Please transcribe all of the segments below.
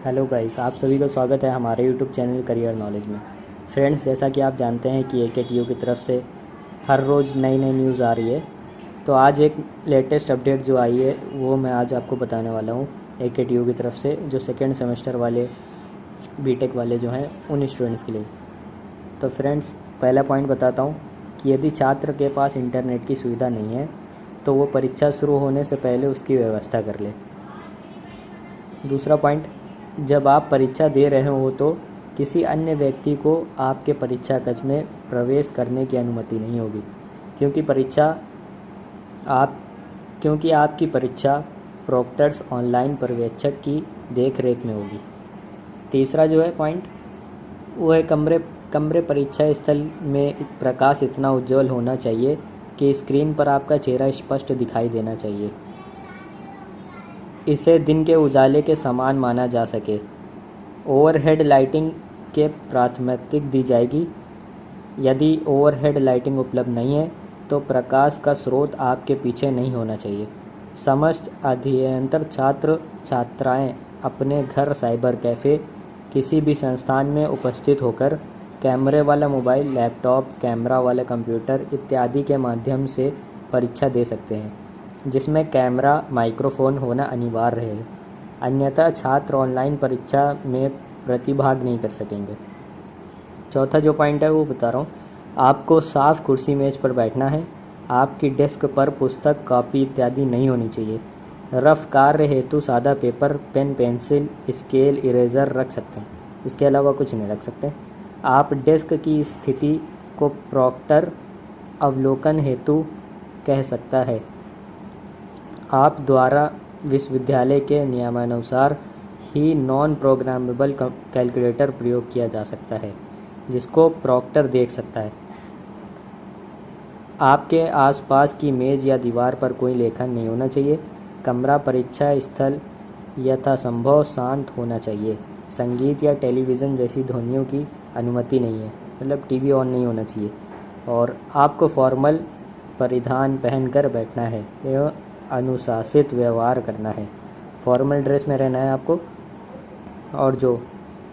Hello guys, आप सभी का स्वागत है हमारे यूट्यूब चैनल करियर नॉलेज में। फ्रेंड्स, जैसा कि आप जानते हैं कि AKTU की तरफ से हर रोज़ नई नई न्यूज़ आ रही है। तो आज एक लेटेस्ट अपडेट जो आई है वो मैं आज आपको बताने वाला हूँ। AKTU की तरफ से जो सेकेंड सेमेस्टर वाले बीटेक वाले जो हैं उन स्टूडेंट्स के लिए। तो फ्रेंड्स, पहला पॉइंट बताता हूँ कि यदि छात्र के पास इंटरनेट की सुविधा नहीं है तो वो परीक्षा शुरू होने से पहले उसकी व्यवस्था कर ले। दूसरा पॉइंट, जब आप परीक्षा दे रहे हो तो किसी अन्य व्यक्ति को आपके परीक्षा कक्ष में प्रवेश करने की अनुमति नहीं होगी, क्योंकि आपकी परीक्षा प्रोक्टर्स ऑनलाइन पर्यवेक्षक की देखरेख में होगी। तीसरा जो है पॉइंट, वो है कमरे परीक्षा स्थल में प्रकाश इतना उज्जवल होना चाहिए कि स्क्रीन पर आपका चेहरा स्पष्ट दिखाई देना चाहिए। इसे दिन के उजाले के समान माना जा सके। ओवरहेड लाइटिंग के प्राथमिकता दी जाएगी। यदि ओवरहेड लाइटिंग उपलब्ध नहीं है तो प्रकाश का स्रोत आपके पीछे नहीं होना चाहिए। समस्त अध्ययनरत छात्र छात्राएं अपने घर, साइबर कैफ़े, किसी भी संस्थान में उपस्थित होकर कैमरे वाला मोबाइल, लैपटॉप, कैमरा वाला कंप्यूटर इत्यादि के माध्यम से परीक्षा दे सकते हैं, जिसमें कैमरा, माइक्रोफोन होना अनिवार्य है। अन्यथा छात्र ऑनलाइन परीक्षा में प्रतिभाग नहीं कर सकेंगे। चौथा जो पॉइंट है वो बता रहा हूँ, आपको साफ कुर्सी मेज पर बैठना है। आपकी डेस्क पर पुस्तक, कॉपी इत्यादि नहीं होनी चाहिए। रफ कार्य हेतु सादा paper, pen, pencil, scale, eraser रख सकते हैं, इसके अलावा कुछ नहीं रख सकते। आप डेस्क की स्थिति को प्रॉक्टर अवलोकन हेतु कह सकता है। आप द्वारा विश्वविद्यालय के नियमानुसार ही नॉन प्रोग्रामेबल कैलकुलेटर प्रयोग किया जा सकता है, जिसको प्रॉक्टर देख सकता है। आपके आसपास की मेज़ या दीवार पर कोई लेखन नहीं होना चाहिए। कमरा परीक्षा स्थल यथासंभव शांत होना चाहिए। संगीत या टेलीविज़न जैसी ध्वनियों की अनुमति नहीं है, मतलब टीवी ऑन नहीं होना चाहिए। और आपको फॉर्मल परिधान पहनकर बैठना है एवं अनुशासित व्यवहार करना है। फॉर्मल ड्रेस में रहना है आपको। और जो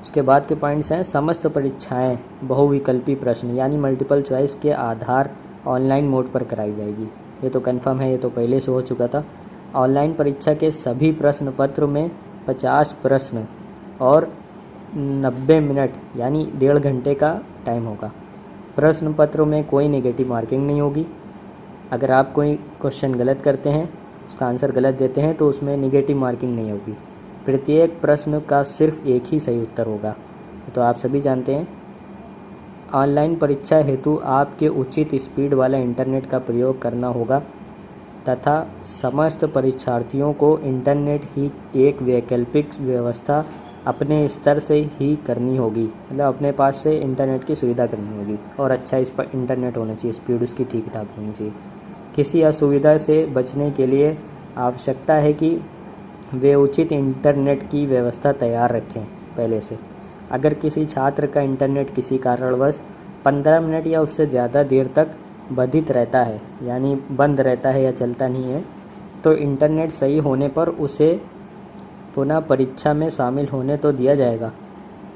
उसके बाद के पॉइंट्स हैं, समस्त परीक्षाएं बहुविकल्पी प्रश्न यानी मल्टीपल चॉइस के आधार ऑनलाइन मोड पर कराई जाएगी। ये तो कंफर्म है, ये तो पहले से हो चुका था। ऑनलाइन परीक्षा के सभी प्रश्न पत्र में 50 प्रश्न और 90 मिनट यानी 1.5 घंटे का टाइम होगा। प्रश्न पत्रों में कोई नेगेटिव मार्किंग नहीं होगी। अगर आप कोई क्वेश्चन गलत करते हैं, उसका आंसर गलत देते हैं, तो उसमें नेगेटिव मार्किंग नहीं होगी। प्रत्येक प्रश्न का सिर्फ एक ही सही उत्तर होगा, तो आप सभी जानते हैं। ऑनलाइन परीक्षा हेतु आपके उचित स्पीड वाला इंटरनेट का प्रयोग करना होगा तथा समस्त परीक्षार्थियों को इंटरनेट ही एक वैकल्पिक व्यवस्था अपने स्तर से ही करनी होगी, मतलब अपने पास से इंटरनेट की सुविधा करनी होगी। और अच्छा इस पर इंटरनेट होना चाहिए, स्पीड उसकी ठीक ठाक होनी चाहिए। किसी असुविधा से बचने के लिए आवश्यकता है कि वे उचित इंटरनेट की व्यवस्था तैयार रखें पहले से। अगर किसी छात्र का इंटरनेट किसी कारणवश 15 मिनट या उससे ज़्यादा देर तक बाधित रहता है, यानी बंद रहता है या चलता नहीं है, तो इंटरनेट सही होने पर उसे पुनः परीक्षा में शामिल होने तो दिया जाएगा,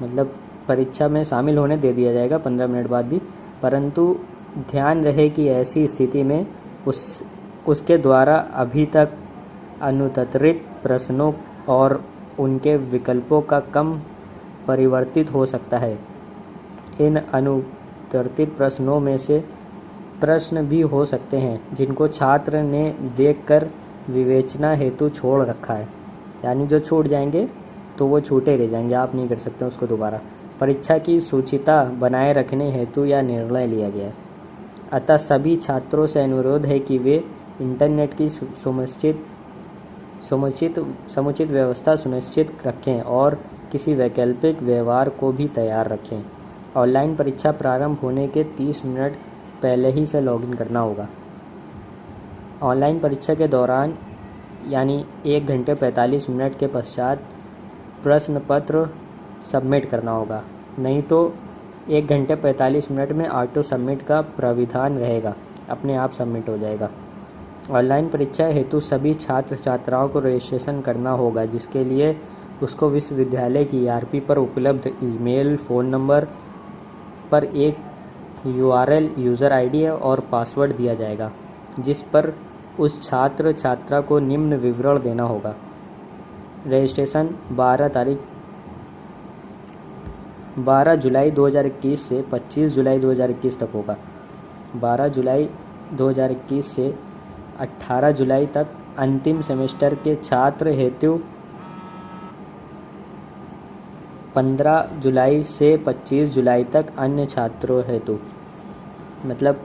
मतलब परीक्षा में शामिल होने दे दिया जाएगा 15 मिनट बाद भी। परंतु ध्यान रहे कि ऐसी स्थिति में उसके द्वारा अभी तक अनुत्तरित प्रश्नों और उनके विकल्पों का कम परिवर्तित हो सकता है। इन अनुत्तरित प्रश्नों में से प्रश्न भी हो सकते हैं जिनको छात्र ने देखकर विवेचना हेतु छोड़ रखा है, यानी जो छूट जाएंगे तो वो छूटे रह जाएंगे, आप नहीं कर सकते उसको दोबारा। परीक्षा की सूचिता बनाए रखने हेतु यह निर्णय लिया गया है। अतः सभी छात्रों से अनुरोध है कि वे इंटरनेट की समुचित व्यवस्था सुनिश्चित रखें और किसी वैकल्पिक व्यवहार को भी तैयार रखें। ऑनलाइन परीक्षा प्रारंभ होने के 30 मिनट पहले ही से लॉगिन करना होगा। ऑनलाइन परीक्षा के दौरान यानी 1 घंटे 45 मिनट के पश्चात प्रश्न पत्र सबमिट करना होगा, नहीं तो 1 घंटे 45 मिनट में ऑटो सबमिट का प्राविधान रहेगा, अपने आप सबमिट हो जाएगा। ऑनलाइन परीक्षा हेतु सभी छात्र छात्राओं को रजिस्ट्रेशन करना होगा, जिसके लिए उसको विश्वविद्यालय की ईआरपी पर उपलब्ध ईमेल, फ़ोन नंबर पर एक यूआरएल, यूज़र आईडी और पासवर्ड दिया जाएगा, जिस पर उस छात्र छात्रा को निम्न विवरण देना होगा। रजिस्ट्रेशन 12 जुलाई 2021 से 25 जुलाई 2021 तक होगा। 12 जुलाई 2021 से 18 जुलाई तक अंतिम सेमेस्टर के छात्र हेतु, 15 जुलाई से 25 जुलाई तक अन्य छात्रों हेतु। मतलब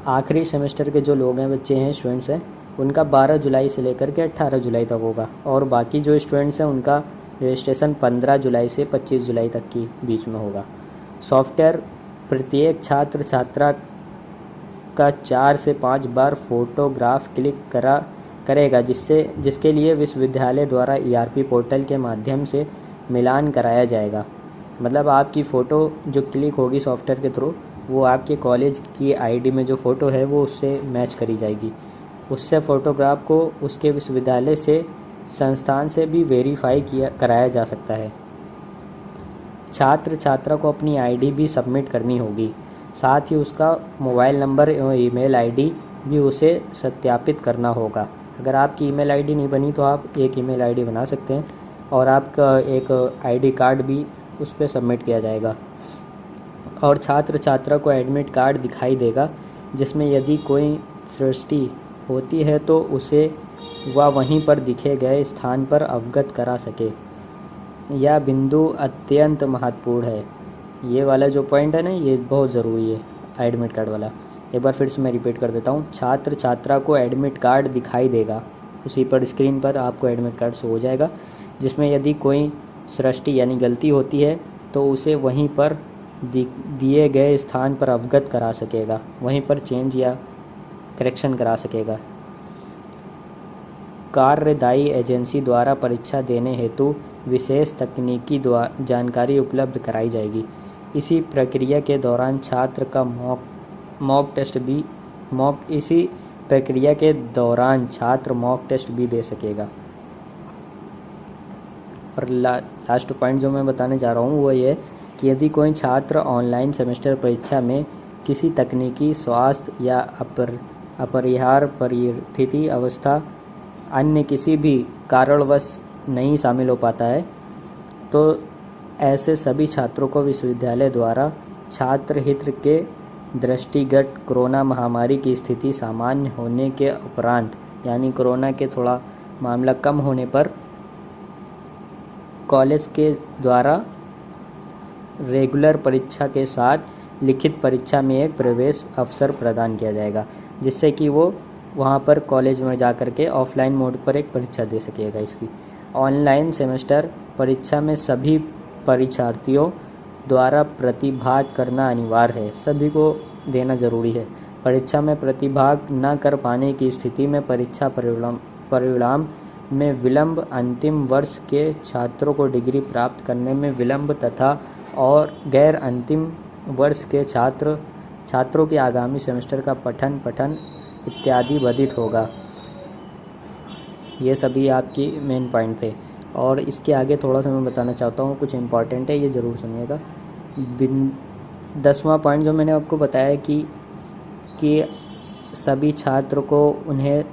आखिरी सेमेस्टर के जो लोग हैं, बच्चे हैं, स्टूडेंट्स हैं, उनका 12 जुलाई से लेकर के 18 जुलाई तक होगा, और बाकी जो स्टूडेंट्स हैं उनका रजिस्ट्रेशन 15 जुलाई से 25 जुलाई तक की बीच में होगा। सॉफ्टवेयर प्रत्येक छात्र छात्रा का 4 से 5 बार फोटोग्राफ क्लिक करेगा, जिसके लिए विश्वविद्यालय द्वारा ईआरपी पोर्टल के माध्यम से मिलान कराया जाएगा। मतलब आपकी फ़ोटो जो क्लिक होगी सॉफ्टवेयर के थ्रू, वो आपके कॉलेज की आईडी में जो फ़ोटो है वो उससे मैच करी जाएगी। उससे फ़ोटोग्राफ को उसके विश्वविद्यालय से, संस्थान से भी वेरीफाई कराया जा सकता है। छात्र छात्रा को अपनी आईडी भी सबमिट करनी होगी, साथ ही उसका मोबाइल नंबर एवं ईमेल आईडी भी उसे सत्यापित करना होगा। अगर आपकी ईमेल आईडी नहीं बनी तो आप एक ईमेल आईडी बना सकते हैं, और आपका एक आईडी कार्ड भी उस पर सबमिट किया जाएगा। और छात्र छात्रा को एडमिट कार्ड दिखाई देगा, जिसमें यदि कोई सृष्टि होती है तो उसे वह वहीं पर दिखे गए स्थान पर अवगत करा सके। यह बिंदु अत्यंत महत्वपूर्ण है। ये वाला जो पॉइंट है ना, ये बहुत ज़रूरी है, एडमिट कार्ड वाला। एक बार फिर से मैं रिपीट कर देता हूँ। छात्र छात्रा को एडमिट कार्ड दिखाई देगा, उसी पर स्क्रीन पर आपको एडमिट कार्ड शो हो जाएगा, जिसमें यदि कोई सृष्टि यानी गलती होती है तो उसे वहीं पर दिए गए स्थान पर अवगत करा सकेगा, वहीं पर चेंज या करेक्शन करा सकेगा। कार्यदायी एजेंसी द्वारा परीक्षा देने हेतु विशेष तकनीकी जानकारी उपलब्ध कराई जाएगी। इसी प्रक्रिया के दौरान छात्र का मॉक टेस्ट भी दे सकेगा। और लास्ट पॉइंट जो मैं बताने जा रहा हूँ वो ये कि यदि कोई छात्र ऑनलाइन सेमेस्टर परीक्षा में किसी तकनीकी, स्वास्थ्य या अपरिहार्य परिस्थिति अवस्था अन्य किसी भी कारणवश नहीं शामिल हो पाता है, तो ऐसे सभी छात्रों को विश्वविद्यालय द्वारा छात्र हित के दृष्टिगत कोरोना महामारी की स्थिति सामान्य होने के उपरांत, यानी कोरोना के थोड़ा मामला कम होने पर, कॉलेज के द्वारा रेगुलर परीक्षा के साथ लिखित परीक्षा में एक प्रवेश अवसर प्रदान किया जाएगा, जिससे कि वो वहाँ पर कॉलेज में जा कर के ऑफलाइन मोड पर एक परीक्षा दे सकेगा। इसकी ऑनलाइन सेमेस्टर परीक्षा में सभी परीक्षार्थियों द्वारा प्रतिभाग करना अनिवार्य है, सभी को देना ज़रूरी है। परीक्षा में प्रतिभाग न कर पाने की स्थिति में परीक्षा परिणाम में विलंब, अंतिम वर्ष के छात्रों को डिग्री प्राप्त करने में विलंब तथा और गैर अंतिम वर्ष के छात्रों के आगामी सेमेस्टर का पठन इत्यादि बाधित होगा। ये सभी आपकी मेन पॉइंट थे। और इसके आगे थोड़ा सा मैं बताना चाहता हूँ, कुछ इम्पॉर्टेंट है, ये ज़रूर सुनिएगा। 10वां पॉइंट जो मैंने आपको बताया कि सभी छात्र को उन्हें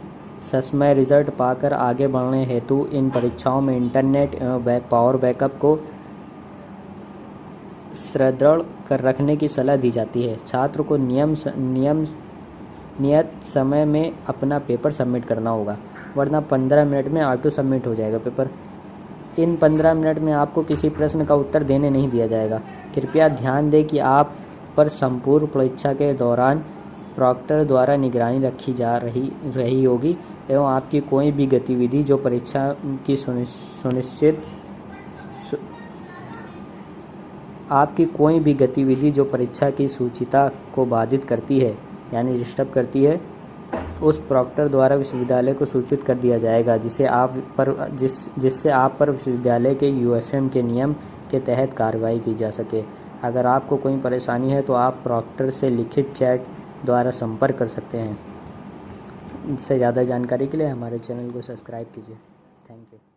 ससमय रिजल्ट पाकर आगे बढ़ने हेतु इन परीक्षाओं में इंटरनेट एवं पावर बैकअप को सुदृढ़ कर रखने की सलाह दी जाती है। छात्र को नियत समय में अपना पेपर सबमिट करना होगा, वरना 15 मिनट में ऑटो सबमिट हो जाएगा पेपर। इन 15 मिनट में आपको किसी प्रश्न का उत्तर देने नहीं दिया जाएगा। कृपया ध्यान दें कि आप पर संपूर्ण परीक्षा के दौरान प्रॉक्टर द्वारा निगरानी रखी जा रही होगी एवं आपकी कोई भी गतिविधि जो परीक्षा की सूचिता को बाधित करती है यानी डिस्टर्ब करती है, उस प्रॉक्टर द्वारा विश्वविद्यालय को सूचित कर दिया जाएगा, जिससे आप पर विश्वविद्यालय के यूएफएम के नियम के तहत कार्रवाई की जा सके। अगर आपको कोई परेशानी है तो आप प्रॉक्टर से लिखित चैट द्वारा संपर्क कर सकते हैं। इससे ज़्यादा जानकारी के लिए हमारे चैनल को सब्सक्राइब कीजिए। Thank you.